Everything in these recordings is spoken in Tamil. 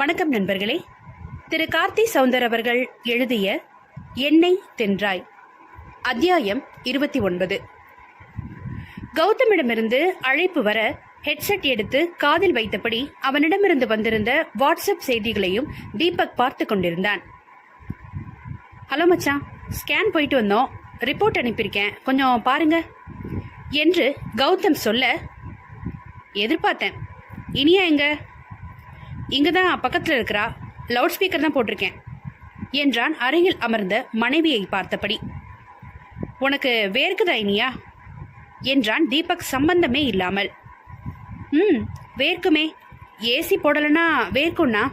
வணக்கம் நண்பர்களே. திரு கார்த்தி சவுந்தர் அவர்கள் எழுதிய எண்ணெய் தென்றாய் அத்தியாயம் 29. கௌதமிடமிருந்து அழைப்பு வர ஹெட்செட் எடுத்து காதில் வைத்தபடி அவனிடமிருந்து வந்திருந்த வாட்ஸ்அப் செய்திகளையும் தீபக் பார்த்து கொண்டிருந்தான். ஹலோ மச்சான், ஸ்கேன் போயிட்டு வந்தோம், ரிப்போர்ட் அனுப்பியிருக்கேன், கொஞ்சம் பாருங்க என்று கௌதம் சொல்ல, எதிர்பார்த்தேன். இனியா எங்க? இங்கே தான் பக்கத்தில் இருக்கிறா, லவுட் ஸ்பீக்கர் தான் போட்டிருக்கேன் என்றான் அருகில் அமர்ந்த மனைவியை பார்த்தபடி. உனக்கு வேர்க்குதா இனியா என்றான் தீபக் சம்பந்தமே இல்லாமல். வேர்க்குமே, ஏசி போடலைன்னா வேர்க்கும்னா.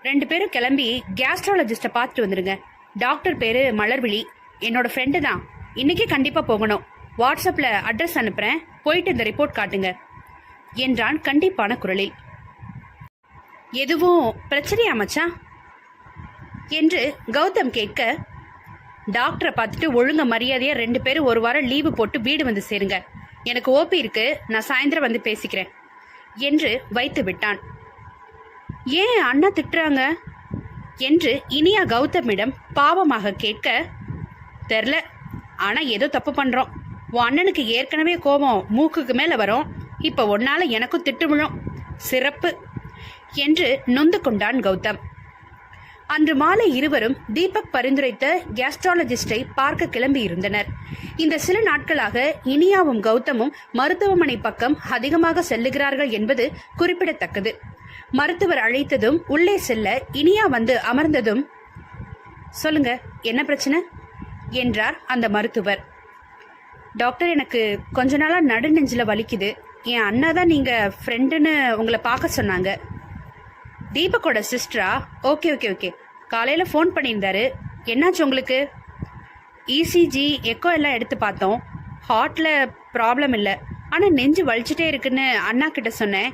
2 பேரும் கிளம்பி கேஸ்ட்ராலஜிஸ்ட்டை பார்த்துட்டு வந்துடுங்க. டாக்டர் பேர் மலர்விழி, என்னோட ஃப்ரெண்டு தான். இன்றைக்கே கண்டிப்பாக போகணும். வாட்ஸ்அப்பில் அட்ரஸ் அனுப்புகிறேன், போயிட்டு இந்த ரிப்போர்ட் காட்டுங்க என்றான் கண்டிப்பான குரலில். எதுவும் பிரச்சனையா மச்சான் என்று கௌதம் கேட்க, டாக்டரை பார்த்துட்டு ஒழுங்க மரியாதையா 2 பேரும் ஒரு வாரம் லீவு போட்டு வீடு வந்து சேருங்க. எனக்கு ஓபி இருக்கு, நான் சாயந்தரம் வந்து பேசிக்கிறேன் என்று வைத்து விட்டான். ஏன் அண்ணா திட்டுறாங்க என்று இனியா கௌதமிடம் பாவமாக கேட்க, தெரில, ஆனா ஏதோ தப்பு பண்றோம். உன் அண்ணனுக்கு ஏற்கனவே கோபம் மூக்குக்கு மேல வரும், இப்ப ஒன்னால எனக்கும் திட்டு விழும், சிறப்பு என்று நொந்து கொண்டான் கௌதம். அன்று மாலை இருவரும் தீபக் பரிந்துரைத்த கேஸ்ட்ராலஜிஸ்டை பார்க்க கிளம்பி இருந்தனர். இந்த சில நாட்களாக இனியாவும் கௌதமும் மருத்துவமனை பக்கம் அதிகமாக செல்லுகிறார்கள் என்பது குறிப்பிடத்தக்கது. மருத்துவர் அழைத்ததும் உள்ளே செல்ல இனியா வந்து அமர்ந்ததும், சொல்லுங்க, என்ன பிரச்சனை என்றார் அந்த மருத்துவர். டாக்டர், எனக்கு கொஞ்ச நாளா நடுநெஞ்சில வலிக்குது. என் அண்ணா தான் நீங்க ஃப்ரெண்டுன்னு உங்களை பார்க்க சொன்னாங்க. தீபக்கோட சிஸ்டரா? ஓகே ஓகே ஓகே, காலையில் ஃபோன் பண்ணியிருந்தாரு. என்னாச்சு உங்களுக்கு? இசிஜி எக்கோ எல்லாம் எடுத்து பார்த்தோம், ஹார்ட்டில் ப்ராப்ளம் இல்லை, ஆனால் நெஞ்சு வலிச்சுட்டே இருக்குன்னு அண்ணா கிட்ட சொன்னேன்.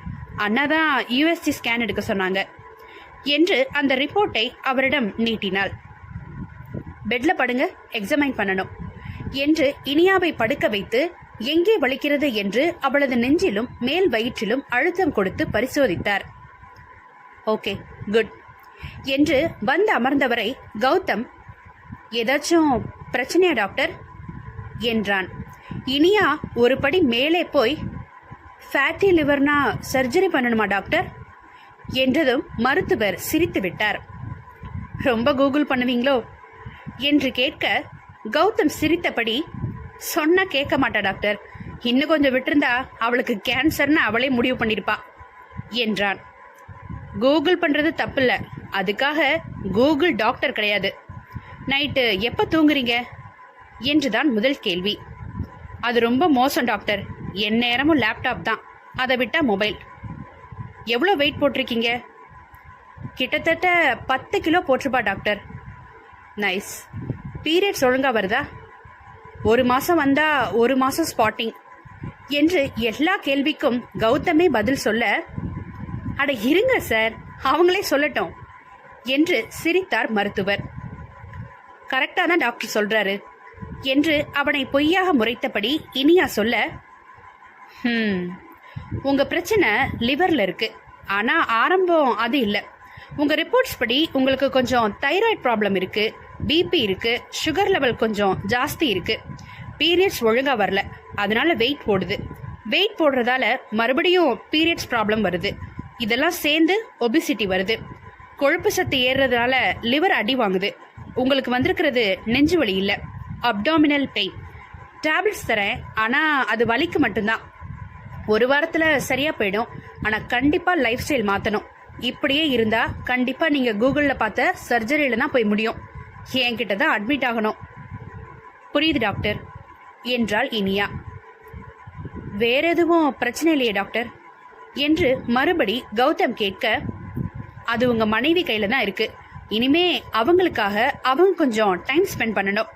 அண்ணா தான் யூஎஸ்ஜி ஸ்கேன் எடுக்க சொன்னாங்க என்று அந்த ரிப்போர்ட்டை அவரிடம் நீட்டினாள். பெட்டில் படுங்க, எக்ஸாமைன் பண்ணணும் என்று இனியாவை படுக்க வைத்து எங்கே வலிக்கிறது என்று அவளது நெஞ்சிலும் மேல் வயிற்றிலும் அழுத்தம் கொடுத்து பரிசோதித்தார். ஓகே, குட் என்று வந்து அமர்ந்தவரை கௌதம், ஏதாச்சும் பிரச்சனையா டாக்டர் என்றான். இனியா ஒரு படி மேலே போய், ஃபேட்டி லிவர்னா சர்ஜரி பண்ணணுமா டாக்டர் என்றதும் மருத்துவர் சிரித்து விட்டார். ரொம்ப கூகுள் பண்ணுவீங்களோ என்று கேட்க, கௌதம் சிரித்தபடி, சொன்னா கேட்க மாட்டா டாக்டர், இன்னும் கொஞ்சம் விட்டிருந்தா அவளுக்கு கேன்சர்னு அவளே முடிவு பண்ணியிருப்பா என்றான். கூகுள் பண்ணுறது தப்பில்ல, அதுக்காக கூகுள் டாக்டர் கிடையாது. நைட்டு எப்போ தூங்குறீங்க என்றுதான் முதல் கேள்வி. அது ரொம்ப மோசம் டாக்டர், என் நேரமும் லேப்டாப் தான், அதை விட்டால் மொபைல். எவ்வளோ வெயிட் போட்டிருக்கீங்க? கிட்டத்தட்ட 10 கிலோ போட்டிருப்பா டாக்டர். நைஸ். பீரியட்ஸ் ஒழுங்காக வருதா? 1 மாதம் வந்தால் 1 மாதம் ஸ்பாட்டிங் என்று எல்லா கேள்விக்கும் கௌதமே பதில் சொல்ல, அட இருங்க சார், அவங்களே சொல்லட்டும் என்று சிரித்தார் மருத்துவர். கரெக்டா தான் டாக்டர் சொல்றாரு என்று அவனை பொய்யாக முறைத்தபடி இனியா சொல்ல, உங்க பிரச்சனை லிவர்ல இருக்கு, ஆனா ஆரம்பம் அது இல்லை. உங்க ரிப்போர்ட்ஸ் படி உங்களுக்கு கொஞ்சம் தைராய்டு ப்ராப்ளம் இருக்கு, பிபி இருக்கு, சுகர் லெவல் கொஞ்சம் ஜாஸ்தி இருக்கு, பீரியட்ஸ் ஒழுங்கா வரல, அதனால வெயிட் போடுது. வெயிட் போடுறதால மறுபடியும் பீரியட்ஸ் ப்ராப்ளம் வருது. இதெல்லாம் சேர்ந்து ஒபிசிட்டி வருது. கொழுப்பு சத்து ஏறுறதுனால லிவர் அடி வாங்குது. உங்களுக்கு வந்திருக்கிறது நெஞ்சு வலி இல்லை, அப்டாமினல் பெயின். டேப்லெட்ஸ் தரேன், ஆனால் அது வலிக்கு மட்டும்தான். 1 வாரத்தில் சரியாக போயிடும். ஆனால் கண்டிப்பாக லைஃப் ஸ்டைல் மாற்றணும். இப்படியே இருந்தால் கண்டிப்பாக நீங்கள் கூகுளில் பார்த்த சர்ஜரியில் தான் போய் முடியும். என்கிட்ட தான் அட்மிட் ஆகணும். புரியுது டாக்டர் என்றாள் இனியா. வேற எதுவும் பிரச்சனை இல்லையே டாக்டர் என்று மறுபடி கௌதம் கேட்க, அது உங்க மனைவி கையில தான் இருக்கு. இனிமே அவங்களுக்காக அவங்க கொஞ்சம் டைம் ஸ்பெண்ட் பண்ணணும்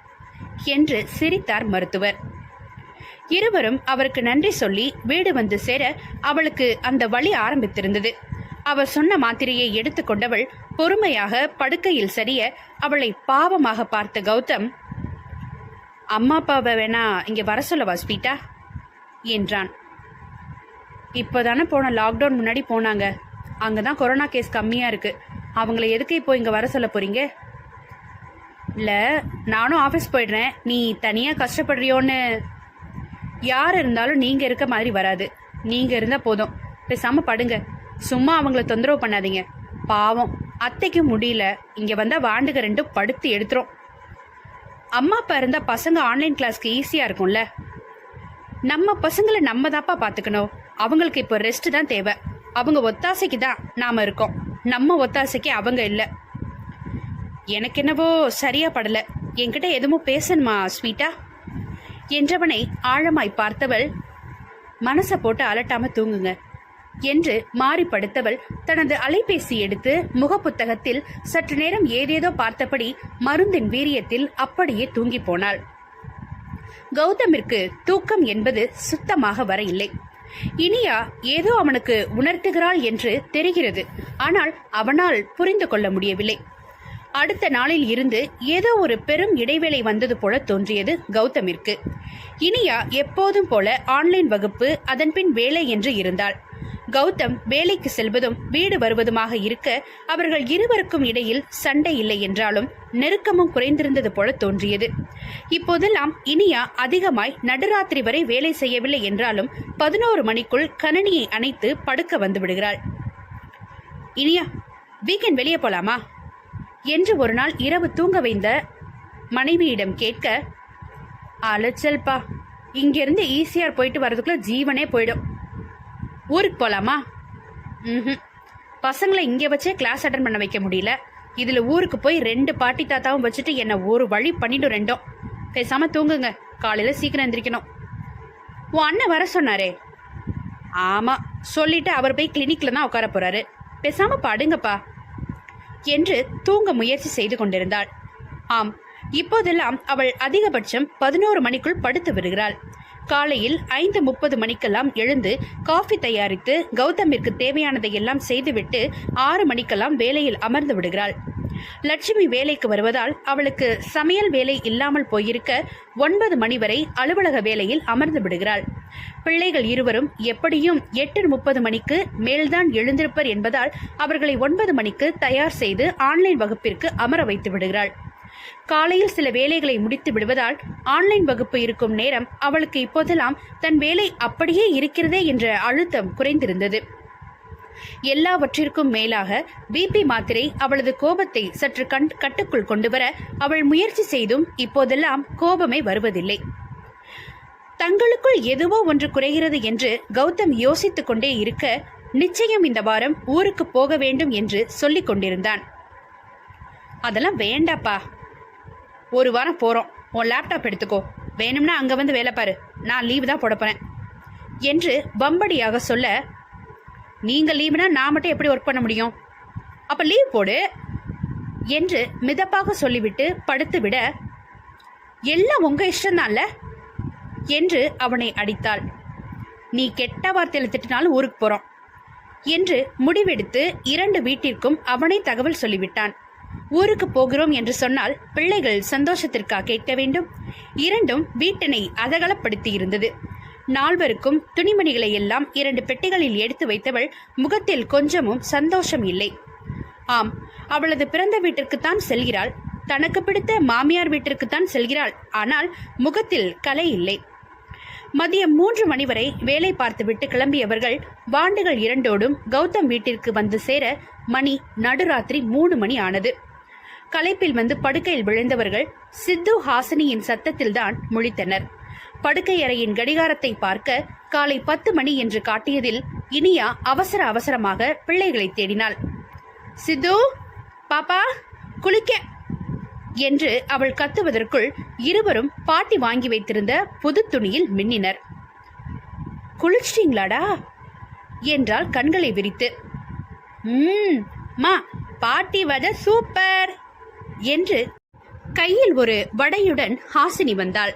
என்று சிரித்தார் மருத்துவர். இருவரும் அவருக்கு நன்றி சொல்லி வீடு வந்து சேர அவளுக்கு அந்த வலி ஆரம்பித்திருந்தது. அவர் சொன்ன மாத்திரையை எடுத்துக்கொண்டவள் பொறுமையாக படுக்கையில் சரிய அவளை பாவமாக பார்த்த கௌதம், அம்மா அப்பாவை வேணா இங்க வர சொல்லவா ஸ்வீட்டா என்றான். இப்போதானே போன லாக்டவுன் முன்னாடி போனாங்க, அங்கதான் கொரோனா கேஸ் கம்மியா இருக்கு. அவங்கள எதுக்கு இப்போ இங்க வர சொல்ல போறீங்க? இல்ல, நானும் ஆபீஸ் போயிடுறேன், நீ தனியா கஷ்டப்படுறியோன்னு. யார் இருந்தாலும் நீங்க இருக்க மாதிரி வராது. நீங்க இருந்தா போதும், பேசாம படுங்க. சும்மா அவங்கள தொந்தரவு பண்ணாதீங்க. பாவம், அத்தைக்கும் முடியல, இங்க வந்தா வாண்டுக ரெண்டும் படுத்து எடுத்துரும். அம்மா அப்பா இருந்தா பசங்க ஆன்லைன் கிளாஸ்க்கு ஈஸியா இருக்கும்ல. நம்ம பசங்களை நம்ம தாப்பா பாத்துக்கணும். அவங்களுக்கு இப்போ ரெஸ்ட் தான் தேவை. அவங்க ஒத்தாசைக்கு தான் நாம இருக்கோம், நம்ம ஒத்தாசைக்கு அவங்க இல்லை. எனக்கு என்னவோ சரியா படல. என்கிட்ட எதுவும் பேசணுமா ஸ்வீட்டா என்றவனை ஆழமாய் பார்த்தவள், மனசை போட்டு அலட்டாம தூங்குங்க என்று மாறி படுத்தவள் தனது அலைபேசி எடுத்து முகப்புத்தகத்தில் சற்று நேரம் ஏதேதோ பார்த்தபடி மருந்தின் வீரியத்தில் அப்படியே தூங்கி போனாள். கௌதமிற்கு தூக்கம் என்பது சுத்தமாக வர இல்லை. இனியா ஏதோ அவனுக்கு உணர்த்துகிறாள் என்று தெரிகிறது. ஆனால் அவனால் புரிந்து கொள்ள முடியவில்லை. அடுத்த நாளில் இருந்து ஏதோ ஒரு பெரும் இடைவேளை வந்தது போல தோன்றியது கௌதமிற்கு. இனியா எப்போதும் போல ஆன்லைன் வகுப்பு, அதன்பின் வேலை என்று இருந்தாள். கௌதம் வேலைக்கு செல்வதும் வீடு வருவதுமாக இருக்க அவர்கள் இருவருக்கும் இடையில் சண்டை இல்லை என்றாலும் நெருக்கமும் குறைந்திருந்தது போல தோன்றியது. இப்போதெல்லாம் இனியா அதிகமாய் நடுராத்திரி வரை வேலை செய்யவில்லை என்றாலும் 11 மணிக்குள் கணனியை அணைத்து படுக்க வந்து விடுகிறாள். இனியா, வீக்கெண்ட் வெளியே போலாமா என்று ஒரு நாள் இரவு தூங்க வைந்த மனைவியிடம் கேட்க, அலைச்சல்பா, இங்கிருந்து ஈஸியார் போயிட்டு வர்றதுக்குள்ள ஜீவனே போயிடும். ஊருக்கு போலாமா? பசங்களை இங்கே வச்சே கிளாஸ் அட்டன் பண்ண வைக்க முடியல. இதுல ஊருக்கு போய் 2 பாட்டி தாத்தாவும் வச்சுட்டு என்ன ஒரு வழி பண்ணிடும் ரெண்டும். பேசாம தூங்குங்க, காலையில சீக்கிரம் எந்திரிக்கணும். உன் அண்ணன் வர சொன்னாரே? ஆமா, சொல்லிட்டு அவர் போய் கிளினிக்ல தான் உட்கார போறாரு. பேசாம படுங்கப்பா என்று தூங்க முயற்சி செய்து கொண்டிருந்தாள். ஆம், இப்போதெல்லாம் அவள் அதிகபட்சம் 11 மணிக்குள் படுத்து வருகிறாள். காலையில் 5:30 மணிக்கெல்லாம் எழுந்து காஃபி தயாரித்து கௌதமிற்கு தேவையானதை எல்லாம் செய்துவிட்டு 6 மணிக்கெல்லாம் வேலையில் அமர்ந்து விடுகிறாள். லட்சுமி வேலைக்கு வருவதால் அவளுக்கு சமையல் வேலை இல்லாமல் போயிருக்க 9 மணி வரை அலுவலக வேலையில் அமர்ந்து விடுகிறாள். பிள்ளைகள் இருவரும் எப்படியும் 8:30 மணிக்கு மேல்தான் எழுந்திருப்பர் என்பதால் அவர்களை 9 மணிக்கு தயார் செய்து ஆன்லைன் வகுப்பிற்கு அமர வைத்து விடுகிறாள். காலையில் சில வேலைகளை முடித்து விடுவதால் ஆன்லைன் வகுப்பு இருக்கும் நேரம் அவளுக்கு இப்போதெல்லாம் தன் வேலை அப்படியே இருக்கிறதே என்ற அழுத்தம் குறைந்திருந்தது. எல்லாவற்றிற்கும் மேலாக பிபி மாத்திரை அவளது கோபத்தை சற்று கட்டுக்குள் கொண்டுவர அவள் முயற்சி செய்தும் இப்போதெல்லாம் கோபமே வருவதில்லை. தங்களுக்குள் எதுவோ ஒன்று குறைகிறது என்று கௌதம் யோசித்துக் கொண்டே இருக்க, நிச்சயம் இந்த வாரம் ஊருக்கு போக வேண்டும் என்று சொல்லிக் கொண்டிருந்தான். அதெல்லாம் வேண்டாப்பா, ஒரு வாரம் போறோம், உன் லேப்டாப் எடுத்துக்கோ, வேணும்னா அங்க வந்து வேலை பாரு, நான் லீவு தான் போட போறேன் என்று வம்படியாக சொல்ல, நீங்க லீவுனா நான் மட்டும் எப்படி ஒர்க் பண்ண முடியும்? அப்ப லீவ் போடு என்று மிதப்பாக சொல்லிவிட்டு படுத்து விட, எல்லாம் உங்க இஷ்டம்தான்ல என்று அவனை அடித்தாள். நீ கெட்ட வார்த்தையில திட்டினாலும் ஊருக்கு போறோம் என்று முடிவெடுத்து 2 வீட்டிற்கும் அவனை தகவல் சொல்லிவிட்டான். ஊருக்கு போகிறோம் என்று சொன்னால் பிள்ளைகள் சந்தோஷத்திற்கா கேட்க வேண்டும்? 2ம் வீட்டினை அதகலப்படுத்தி இருந்தது. நால்வருக்கும் துணிமணிகளை எல்லாம் 2 பெட்டிகளில் எடுத்து வைத்தவள் முகத்தில் கொஞ்சமும் சந்தோஷம் இல்லை. ஆம், அவளது பிறந்த வீட்டிற்குத்தான் செல்கிறாள், தனக்கு பிடித்த மாமியார் வீட்டிற்குத்தான் செல்கிறாள். ஆனால் முகத்தில் கலை இல்லை. மதியம் 3 மணி வரை வேலை பார்த்துவிட்டு கிளம்பியவர்கள் வாண்டுகள் 2ஓடும் கௌதம் வீட்டிற்கு வந்து சேர மணி நடுராத்திரி 3 மணி ஆனது. களைப்பில் வந்து படுக்கையில் விழுந்தவர்கள் சித்து ஹாசினியின் சத்தத்தில்தான் முழித்தனர். படுக்கை அறையின் கடிகாரத்தை பார்க்க காலை 10 மணி என்று காட்டியதில் இனியா அவசர அவசரமாக பிள்ளைகளை தேடினாள். சித்து, பாப்பா, குளிக்க என்று அவள் கத்துவதற்குள் இருவரும் பாட்டி வாங்கி வைத்திருந்த புது துணியில் மின்னினர். குளிச்சிட்டீங்களாடா என்றால் கண்களை விரித்து. மா, பாட்டி வத சூப்பர் என்று கையில் ஒரு வடையுடன் ஹாசினி வந்தாள்.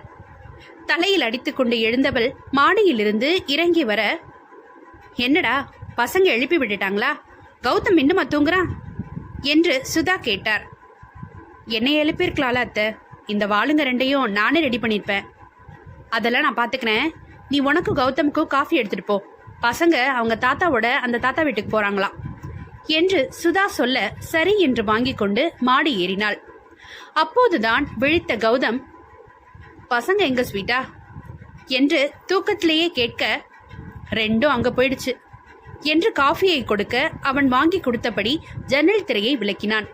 தலையில் அடித்துக்கொண்டு எழுந்தவள் மாடியிலிருந்து இறங்கி வர, என்னடா பசங்க எழுப்பி விட்டுட்டாங்களா? கௌதம் இன்னுமா தூங்குறான் என்று சுதா கேட்டார். என்னை எழுப்பியிருக்கலாம்ல அத்தை, இந்த வாளுங்க 2ஐயும் நானே ரெடி பண்ணியிருப்பேன். அதெல்லாம் நான் பார்த்துக்கிறேன். நீ உனக்கும் கௌதமுக்கும் காஃபி எடுத்துட்டு போ. பசங்க அவங்க தாத்தாவோட அந்த தாத்தா வீட்டுக்கு போறாங்களாம். என்று சுதா சொல்ல சரி என்று வாங்கிக் கொண்டு மாடி ஏறினாள். அப்போதுதான் விழித்த கௌதம், பசங்க எங்க ஸ்வீட்டா என்று தூக்கத்திலேயே கேட்க, ரெண்டும் அங்க போயிடுச்சு என்று காஃபியை கொடுக்க அவன் வாங்கி கொடுத்தபடி ஜன்னல் திரையை விளக்கினான்.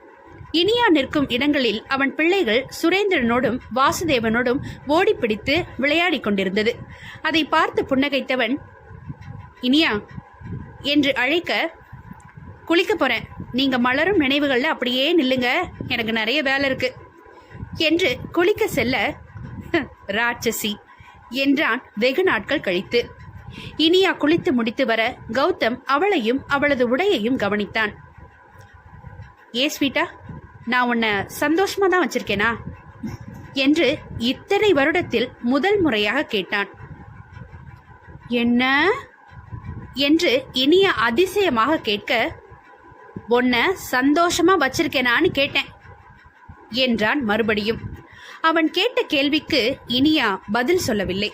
இனியா நிற்கும் இடங்களில் அவன் பிள்ளைகள் சுரேந்திரனோடும் வாசுதேவனோடும் ஓடிப்பிடித்து விளையாடி கொண்டிருந்தது. அதை பார்த்து புன்னகைத்தவன், இனியா என்று அழைக்க, குளிக்க போறேன், நீங்க மலரும் நினைவுகள்ல அப்படியே நில்லுங்க, எனக்கு நிறைய வேலை இருக்கு என்று குளிக்க செல்ல, ராட்சசி என்றான் வெகு நாட்கள் கழித்து. இனியா குளித்து முடித்து வர கௌதம் அவளையும் அவளது உடையையும் கவனித்தான். ஏ ஸ்வீட்டா, நான் உன்னை சந்தோஷமா தான் வச்சிருக்கேனா என்று இத்தனை வருடத்தில் முதல் முறையாக கேட்டான். என்ன என்று இனியா அதிசயமாக கேட்க, உன்னை சந்தோஷமா வச்சிருக்கேனான்னு கேட்டேன் என்றான் மறுபடியும். அவன் கேட்ட கேள்விக்கு இனியா பதில் சொல்லவில்லை.